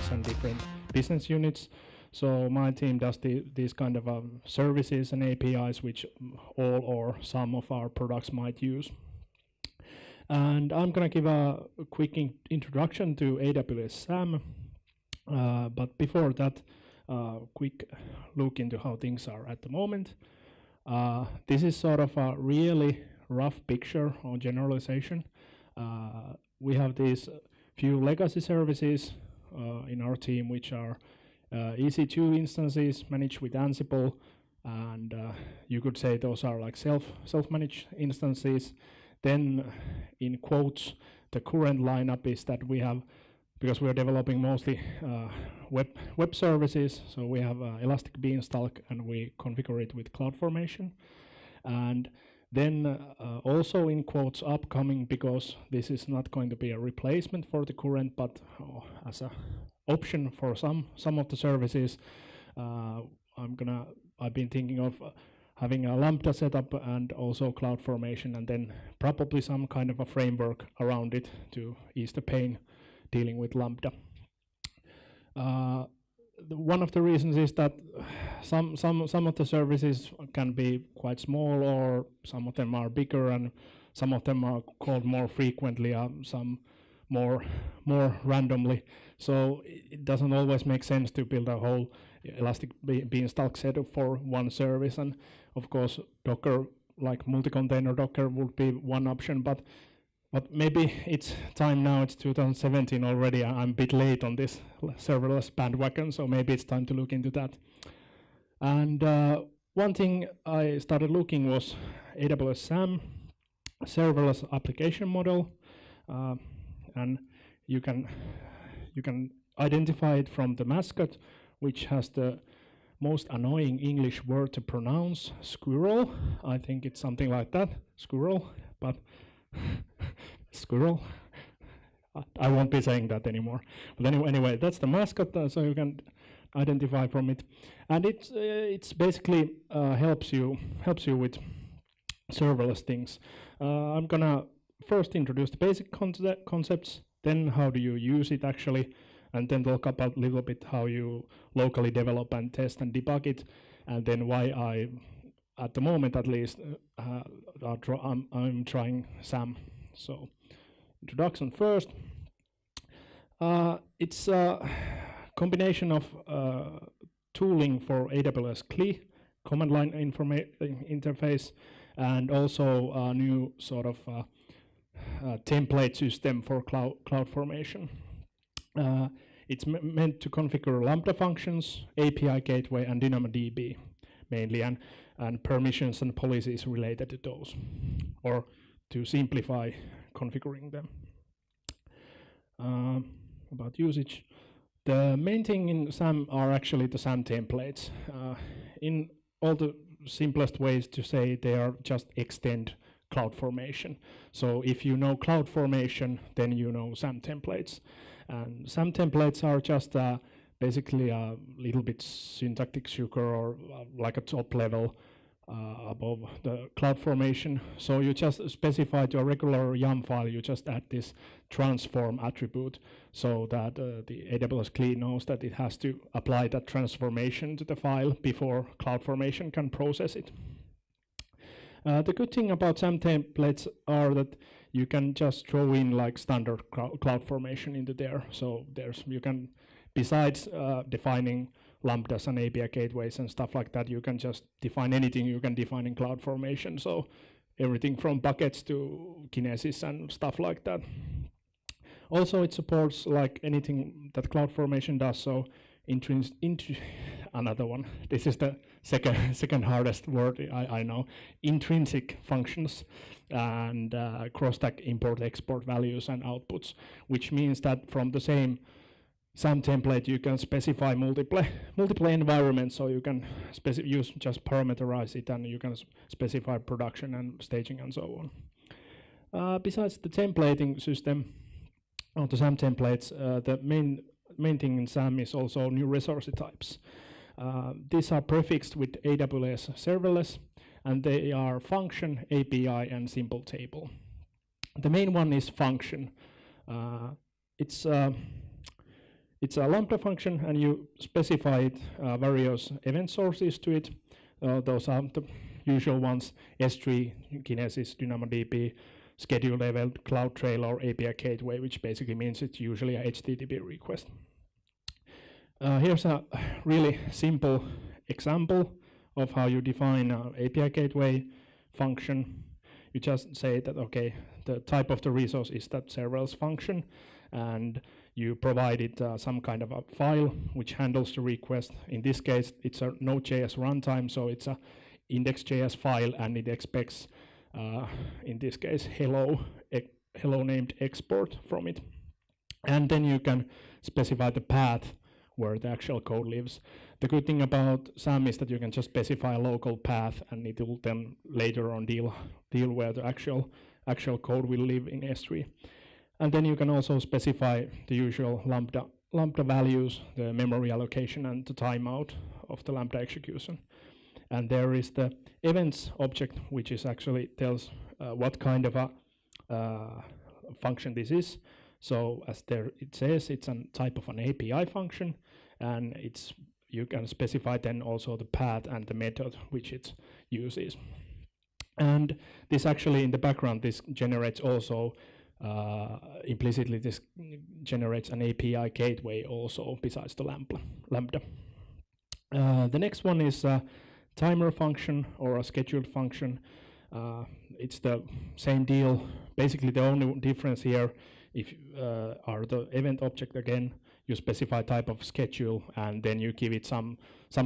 products and different business units. So my team does these kind of services and APIs which all or some of our products might use. And I'm going to give a quick introduction to AWS SAM. But before that, quick look into how things are at the moment. This is sort of a really rough picture or generalization. We have these few legacy services in our team, which are EC2 instances managed with Ansible, and you could say those are like self-managed instances. Then, in quotes, the current lineup is that we have, because we are developing mostly web services, so we have Elastic Beanstalk and we configure it with CloudFormation. And then also in quotes upcoming, because this is not going to be a replacement for the current, but as an option for some of the services, I've been thinking of having a Lambda setup and also CloudFormation, and then probably some kind of a framework around it to ease the pain dealing with Lambda. One of the reasons is that some of the services can be quite small, or some of them are bigger, and some of them are called more frequently, some more randomly. So it doesn't always make sense to build a whole Elastic Beanstalk setup for one service. And of course, Docker, like multi-container Docker, would be one option, but maybe it's time now. It's 2017 already. I'm a bit late on this serverless bandwagon, so maybe it's time to look into that. And one thing I started looking was AWS SAM, serverless application model, and you can identify it from the mascot, which has the most annoying English word to pronounce, squirrel. I think it's something like that, squirrel, but squirrel. I won't be saying that anymore. But anyway, that's the mascot, so you can identify from it, and it's basically helps you with serverless things. I'm gonna first introduce the basic concepts, then how do you use it actually, and then talk about a little bit how you locally develop and test and debug it, and then why I, at the moment at least, I'm trying SAM. So, introduction first. It's a combination of tooling for AWS CLI, command line interface, and also a new sort of template system for CloudFormation. It's meant to configure Lambda functions, API gateway, and DynamoDB mainly, and permissions and policies related to those, or to simplify configuring them. About usage, the main thing in SAM are actually the SAM templates. In all the simplest ways to say, they are just extend CloudFormation. So if you know CloudFormation, then you know SAM templates. And SAM templates are just basically a little bit syntactic sugar, or like a top level above the CloudFormation. So you just specify to a regular YAM file, you just add this transform attribute, so that the AWS CLI knows that it has to apply that transformation to the file before CloudFormation can process it. The good thing about SAM templates are that you can just throw in like standard CloudFormation into there. So you can, besides defining Lambdas and API gateways and stuff like that, you can just define anything you can define in CloudFormation. So everything from buckets to Kinesis and stuff like that. Also, it supports like anything that CloudFormation does. So another one. This is the second hardest word I know. Intrinsic functions and cross-stack import-export values and outputs, which means that from the same SAM template you can specify multiple environments. So you can just parameterize it, and you can specify production and staging and so on. Besides the templating system, or the SAM templates, the main thing in SAM is also new resource types. These are prefixed with AWS Serverless, and they are function, API, and simple table. The main one is function. It's it's a Lambda function, and you specify various event sources to it. Those are the usual ones: S3, Kinesis, DynamoDB, scheduled event, CloudTrail, or API gateway, which basically means it's usually a HTTP request. Here's a really simple example of how you define an API gateway function. You just say that, okay, the type of the resource is that serverless function, and you provided some kind of a file which handles the request. In this case, it's a Node.js runtime, so it's a index.js file, and it expects, in this case, hello named export from it. And then you can specify the path where the actual code lives. The good thing about SAM is that you can just specify a local path, and it will then later on deal where the actual code will live in S3. And then you can also specify the usual Lambda values, the memory allocation, and the timeout of the Lambda execution. And there is the events object, which is actually tells what kind of a function this is. So as there it says, it's a type of an API function, and you can specify then also the path and the method which it uses. And this actually in the background, this generates also implicitly this generates an API gateway also besides the Lambda. The next one is a timer function or a scheduled function. It's the same deal. Basically the only difference here are the event object again. You specify type of schedule, and then you give it some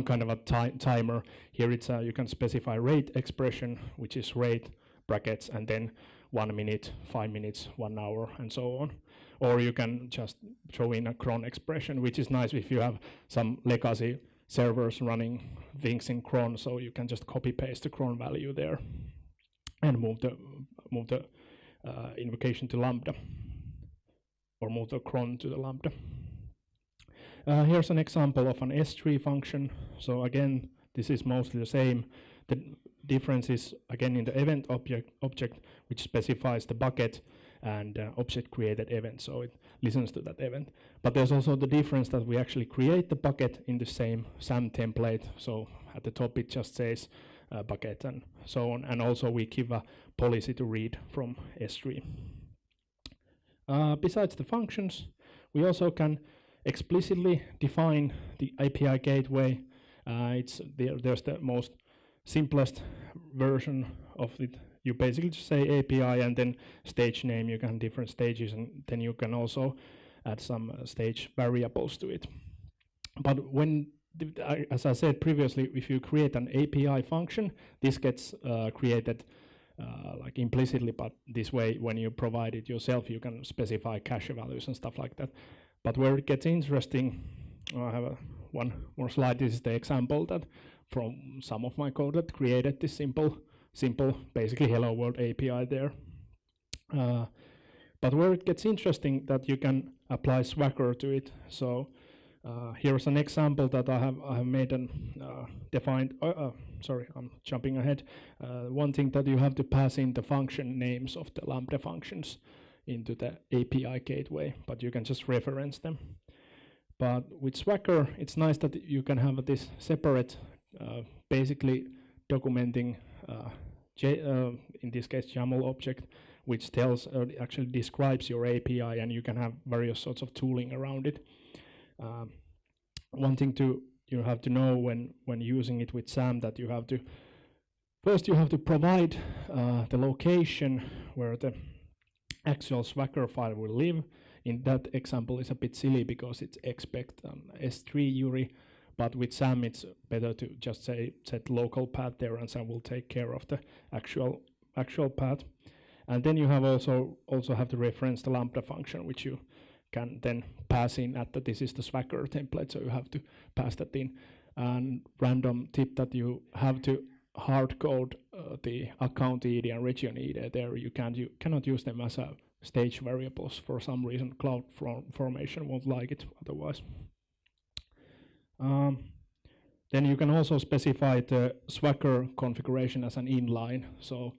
kind of a timer. Here it's you can specify rate expression, which is rate brackets, and then 1 minute, 5 minutes, 1 hour, and so on. Or you can just throw in a cron expression, which is nice if you have some legacy servers running things in cron, so you can just copy paste the cron value there and move the invocation to Lambda, or move the cron to the Lambda. Here's an example of an S3 function. So again, this is mostly the same. The difference is again in the event object, which specifies the bucket and object created event, so it listens to that event. But there's also the difference that we actually create the bucket in the same SAM template. So at the top it just says bucket and so on, and also we give a policy to read from S3. Besides the functions, we also can explicitly define the API gateway. There's the most simplest version of it. You basically just say API and then stage name. You can have different stages, and then you can also add some stage variables to it. But as I said previously, if you create an API function, this gets created like implicitly, but this way when you provide it yourself, you can specify cache values and stuff like that. But where it gets interesting, I have one more slide. This is the example that from some of my code that created this simple, basically hello world API there. But where it gets interesting, that you can apply Swagger to it. So here's an example that I have made and defined. Sorry, I'm jumping ahead. One thing that you have to pass in the function names of the Lambda functions into the API gateway, but you can just reference them. But with Swagger, it's nice that you can have this separate, basically documenting, in this case, YAML object, which tells, actually describes your API, and you can have various sorts of tooling around it. One thing you have to know when using it with SAM, that you have to provide the location where the actual Swagger file will live. In that example, it's a bit silly because it's expect S3 URI, but with SAM it's better to just say set local path there, and SAM will take care of the actual path. And then you have also have to reference the Lambda function, which you can then pass in at this is the Swagger template, so you have to pass that in. And random tip that you have to hard code the account ID and region ID there. You cannot use them as a stage variables for some reason. CloudFormation won't like it otherwise. Then you can also specify the Swagger configuration as an inline. So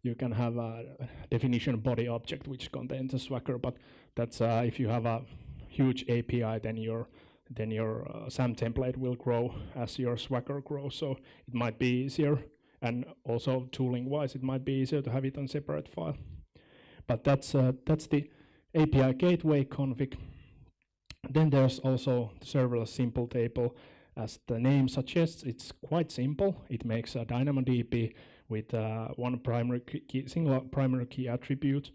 you can have a definition body object which contains a Swagger, but that's if you have a huge API, then your SAM template will grow as your Swagger grows. So it might be easier, and also tooling-wise, it might be easier to have it on separate file. But that's the API gateway config. Then there's also the serverless simple table. As the name suggests, it's quite simple. It makes a DynamoDB with one primary key, single primary key attribute.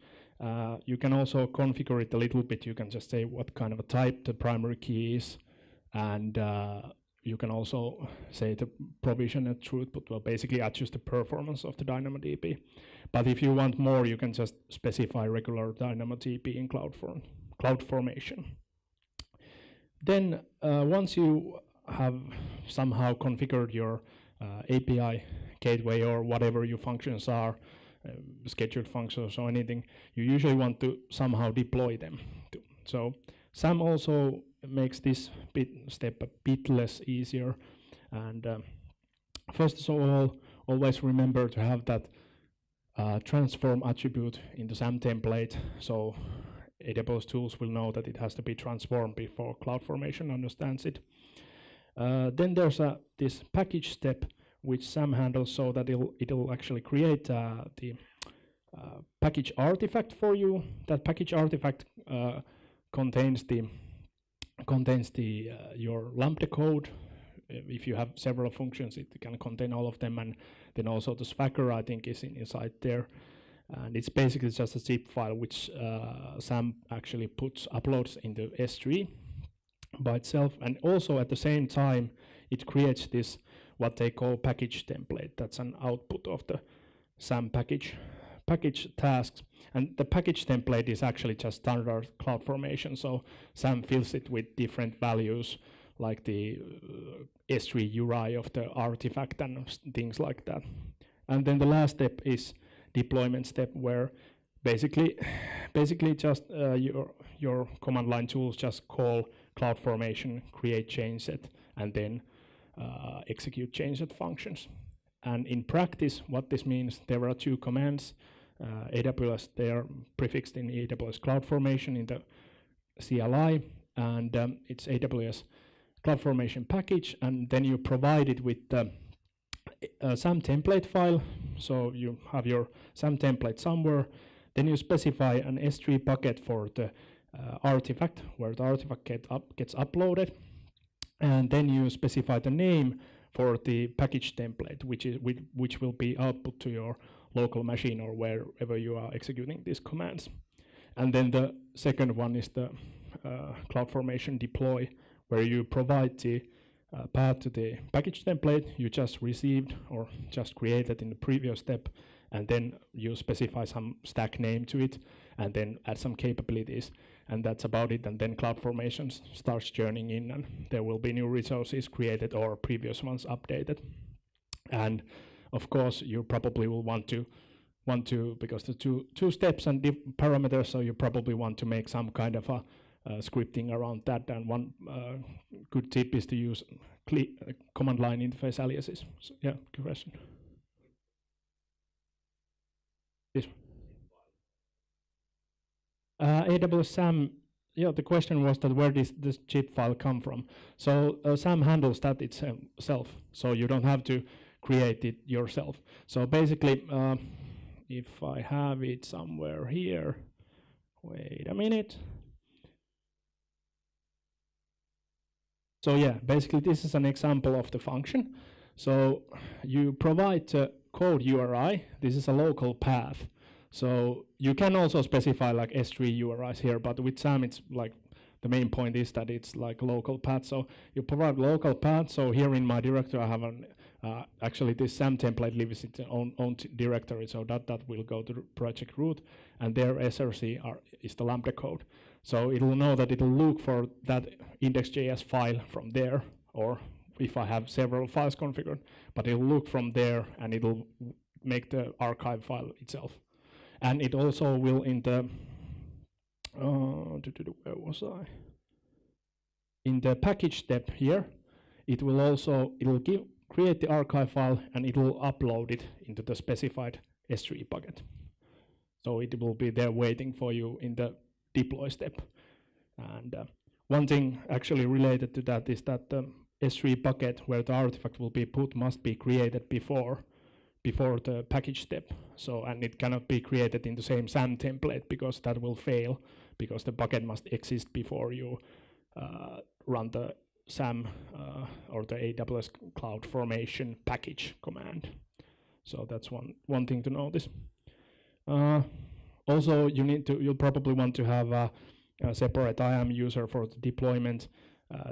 You can also configure it a little bit. You can just say what kind of a type the primary key is, and you can also say the provision and throughput will basically adjust the performance of the DynamoDB. But if you want more, you can just specify regular DynamoDB in CloudFormation. Then once you have somehow configured your API gateway or whatever your functions are, scheduled functions or anything, you usually want to somehow deploy them. So SAM also makes this step a bit less easier. And first of all, always remember to have that transform attribute in the SAM template. So AWS tools will know that it has to be transformed before CloudFormation understands it. Then there's this package step which SAM handles, so that it'll actually create the package artifact for you. That package artifact contains your Lambda code. If you have several functions, it can contain all of them, and then also the Swagger, I think, is inside there. And it's basically just a zip file which SAM actually uploads into S3 by itself, and also at the same time it creates this what they call package template. That's an output of the SAM package tasks, and the package template is actually just standard CloudFormation. So SAM fills it with different values like the S3 URI of the artifact and things like that. And then the last step is deployment step, where basically just your command line tools just call CloudFormation, create change set, and then execute change set functions. And in practice, what this means, there are two commands. AWS, they are prefixed in AWS CloudFormation in the CLI, and it's AWS CloudFormation package, and then you provide it with the SAM template file. So you have your SAM template somewhere, then you specify an S3 bucket for the artifact, where the artifact gets uploaded, and then you specify the name for the package template, which will be output to your local machine or wherever you are executing these commands. And then the second one is the CloudFormation deploy, where you provide the path to the package template you just received or just created in the previous step, and then you specify some stack name to it, and then add some capabilities, and that's about it. And then CloudFormation starts churning in, and there will be new resources created or previous ones updated. And of course, you probably will want to because the two steps and parameters, so you probably want to make some kind of a scripting around that. And one good tip is to use command line interface aliases. So, yeah, good question. This AWS SAM, yeah, the question was that where does this zip file come from? So SAM handles that itself, so you don't have to create it yourself. So basically, if I have it somewhere here, wait a minute. So yeah, basically this is an example of the function. So you provide the code URI. This is a local path. So you can also specify like S3 URIs here, but with SAM it's like the main point is that it's like local path. So you provide local path. So here in my directory I have an actually this SAM template lives in its own directory, so that will go to the project root, and their SRC is the Lambda code. So it will know that it will look for that index.js file from there, or if I have several files configured, but it will look from there and it will make the archive file itself. And it also will in the, where was I? In the package step here, it will create the archive file and it will upload it into the specified S3 bucket. So it will be there waiting for you in the deploy step. And one thing actually related to that is that the S3 bucket where the artifact will be put must be created before the package step. So, and it cannot be created in the same SAM template because that will fail, because the bucket must exist before you run the SAM or the AWS Cloud Formation package command. So that's one thing to notice. Also, you'll probably want to have a separate IAM user for the deployment.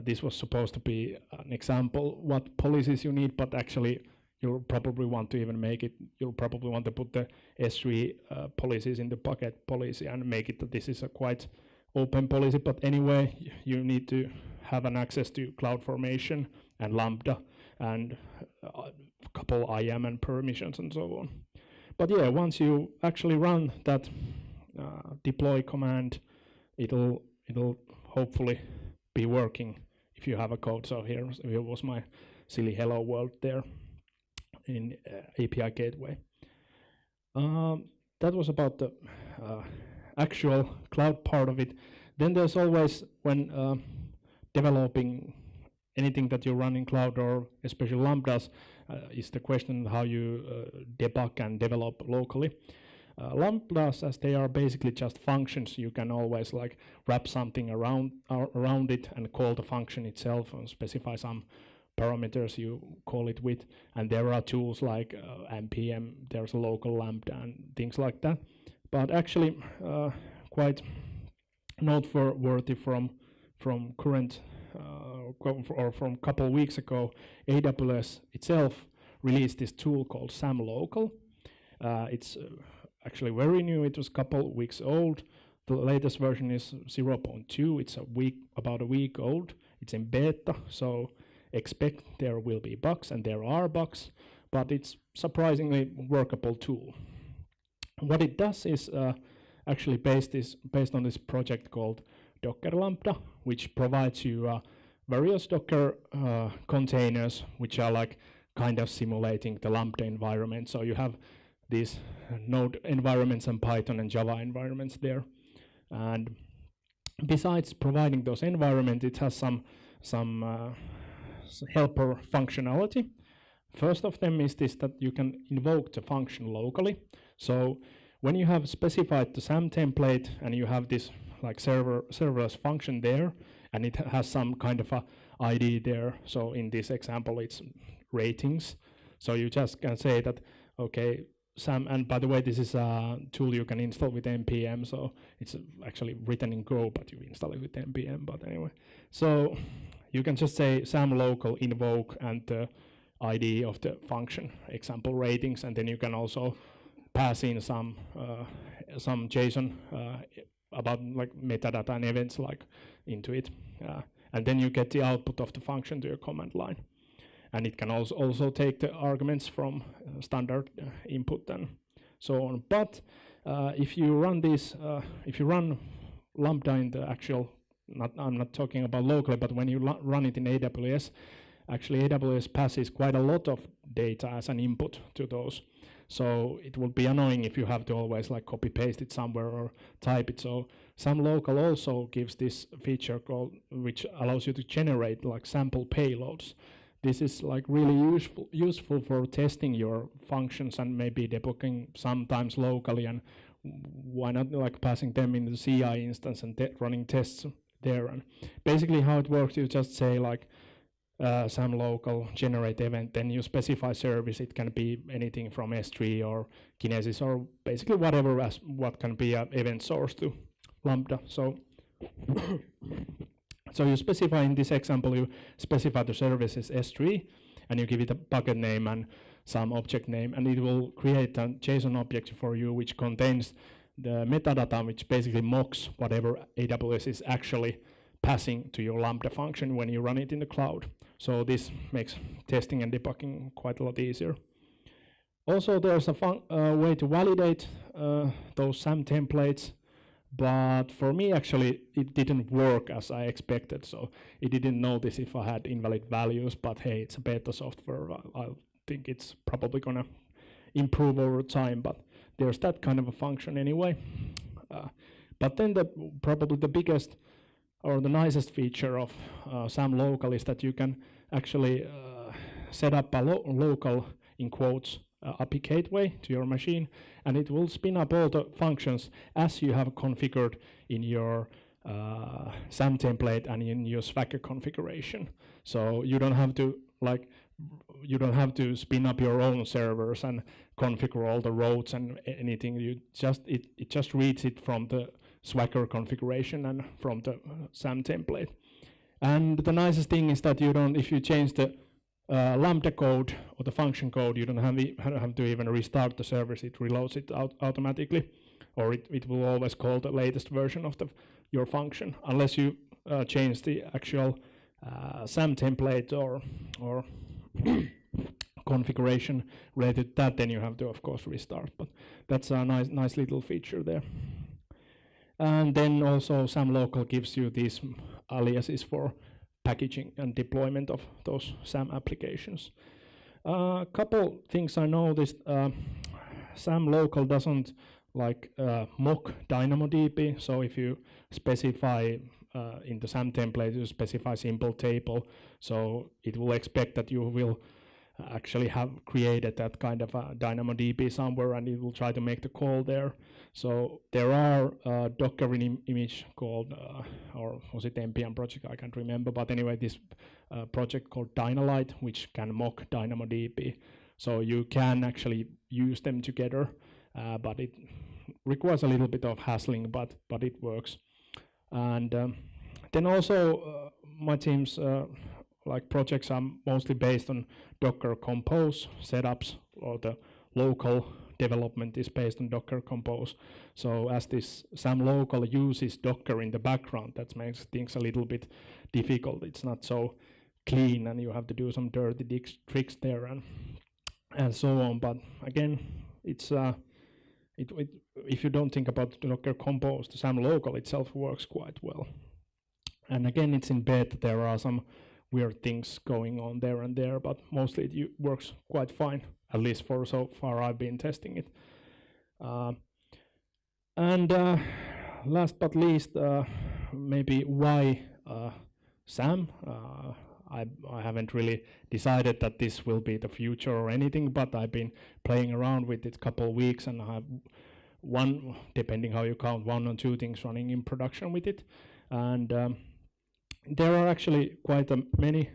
This was supposed to be an example what policies you need, but actually you'll probably want to even make it, you'll probably want to put the S3 policies in the bucket policy and make it that this is a quite open policy. But anyway, you need to have an access to CloudFormation and Lambda and a couple IAM and permissions and so on. But yeah, once you actually run that deploy command, it'll hopefully be working if you have a code. So here was my silly hello world there in API gateway. That was about the actual cloud part of it. Then there's always, when developing anything that you run in cloud, or especially Lambdas, is the question how you debug and develop locally. Lambdas, as they are basically just functions, you can always like wrap something around it and call the function itself and specify some parameters you call it with. And there are tools like npm, there's a local lambda and things like that. But actually, quite noteworthy from current or from a couple of weeks ago, AWS itself released this tool called SAM Local. It's actually very new. It was a couple of weeks old. The latest version is 0.2. It's about a week old. It's in beta, so expect there will be bugs, and there are bugs, but it's surprisingly workable tool. What it does is actually based on this project called Docker Lambda, which provides you various Docker containers, which are like kind of simulating the Lambda environment. So you have these Node environments and Python and Java environments there. And besides providing those environments, it has some helper functionality. First of them is this, that you can invoke the function locally. So when you have specified the SAM template and you have this like serverless function there, and it has some kind of a ID there. So in this example, it's ratings. So you just can say that, okay, SAM, and by the way, this is a tool you can install with npm. So it's actually written in Go, but you install it with npm. But anyway, so you can just say SAM local invoke and the ID of the function, example ratings, and then you can also pass in some JSON about like metadata and events like into it, and then you get the output of the function to your command line, and it can also take the arguments from standard input and so on. But if you run this, if you run Lambda in the actual, I'm not talking about locally, but when you run it in AWS, actually AWS passes quite a lot of data as an input to those. So it will be annoying if you have to always like copy paste it somewhere or type it. So SAM Local also gives this feature which allows you to generate like sample payloads. This is like really useful for testing your functions and maybe debugging sometimes locally, and why not like passing them in the CI instance and running tests there. And basically how it works, you just say like SAM local generate event, then you specify service. It can be anything from S3 or Kinesis or basically whatever what can be an event source to Lambda. So so you specify, in this example, you specify the service is S3 and you give it a bucket name and some object name, and it will create a JSON object for you which contains the metadata, which basically mocks whatever AWS is actually passing to your Lambda function when you run it in the cloud. So this makes testing and debugging quite a lot easier. Also, there's a way to validate those SAM templates, but for me, actually, it didn't work as I expected. So it didn't notice if I had invalid values, but hey, it's a beta software. I think it's probably gonna improve over time, but there's that kind of a function anyway. But then probably the biggest or the nicest feature of SAM local is that you can actually set up a local, in quotes, API gateway to your machine, and it will spin up all the functions as you have configured in your SAM template and in your Swagger configuration. So you don't have to spin up your own servers and configure all the routes and anything. It just reads it from the Swagger configuration and from the SAM template. And the nicest thing is that if you change the Lambda code or the function code, you don't have to even restart the service. It reloads it automatically, or it will always call the latest version of your function, unless you change the actual SAM template or configuration related to that. Then you have to, of course, restart. But that's a nice little feature there. And then also SAM local gives you these aliases for packaging and deployment of those SAM applications. A couple things I noticed. SAM local doesn't mock DynamoDB. So if you specify in the SAM template, you specify simple table, so it will expect that you will actually have created that kind of a DynamoDB somewhere, and it will try to make the call there. So there are Docker image called, or was it npm project? I can't remember. But anyway, this project called Dynalite, which can mock DynamoDB. So you can actually use them together, but it requires a little bit of hassling, but it works. And then also my team's projects are mostly based on Docker Compose setups, or the local development is based on Docker Compose. So as this SAM local uses Docker in the background, that makes things a little bit difficult. It's not so clean, and you have to do some dirty tricks there and so on. But again, it's if you don't think about Docker Compose, the SAM local itself works quite well. And again, it's in beta. There are some weird things going on there and there, but mostly it works quite fine, at least for so far I've been testing it. And last but least, maybe why SAM? I haven't really decided that this will be the future or anything, but I've been playing around with it a couple of weeks, and I have one, depending how you count, 1 or 2 things running in production with it. And there are actually quite many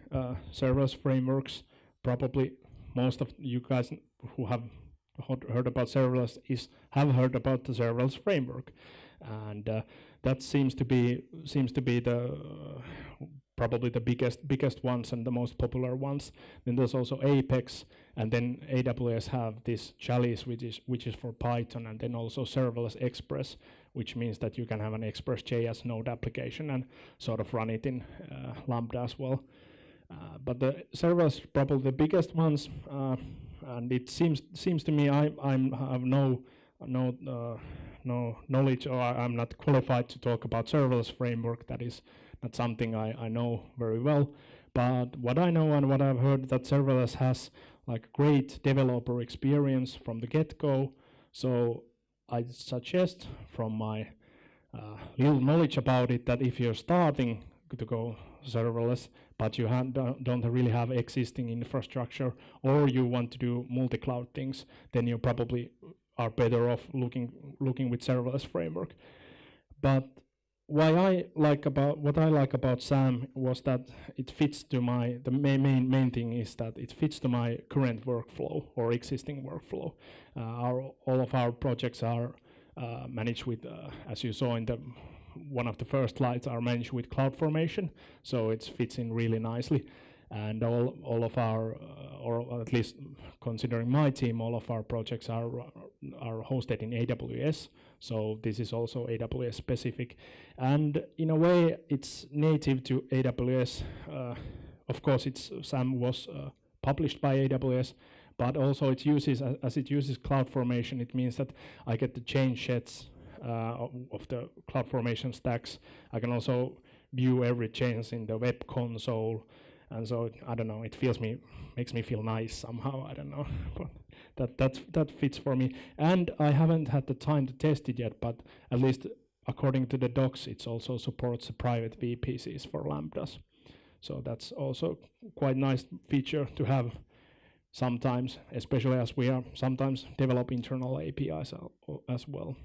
serverless frameworks. Probably most of you guys who have heard about serverless have heard about the serverless framework, and that seems to be the probably the biggest ones and the most popular ones. Then there's also Apex, and then AWS have this Chalice, which is for Python, and then also Serverless Express, which means that you can have an Express.js node application and sort of run it in Lambda as well. But the serverless probably the biggest ones, and it seems to me I have no knowledge, or I'm not qualified to talk about serverless framework. That is not something I know very well. But what I know and what I've heard, that serverless has great developer experience from the get-go. So I suggest, from my little knowledge about it, that if you're starting to go serverless, but you don't really have existing infrastructure, or you want to do multi-cloud things, then you probably are better off looking with serverless framework. But what I like about SAM was that it fits to the main thing is that it fits to my current workflow or existing workflow. All of our projects are managed with, as you saw in one of the first slides, are managed with CloudFormation, so it fits in really nicely. And all of our, or at least considering my team, all of our projects are hosted in AWS. So this is also AWS specific, and in a way, it's native to AWS. Of course, SAM was published by AWS, but also it uses CloudFormation. It means that I get the change sets of the CloudFormation stacks. I can also view every change in the web console. And so I don't know. It makes me feel nice somehow. I don't know, but that fits for me. And I haven't had the time to test it yet. But at least according to the docs, it also supports the private VPCs for Lambdas. So that's also quite nice feature to have sometimes, especially as we are sometimes develop internal APIs as well.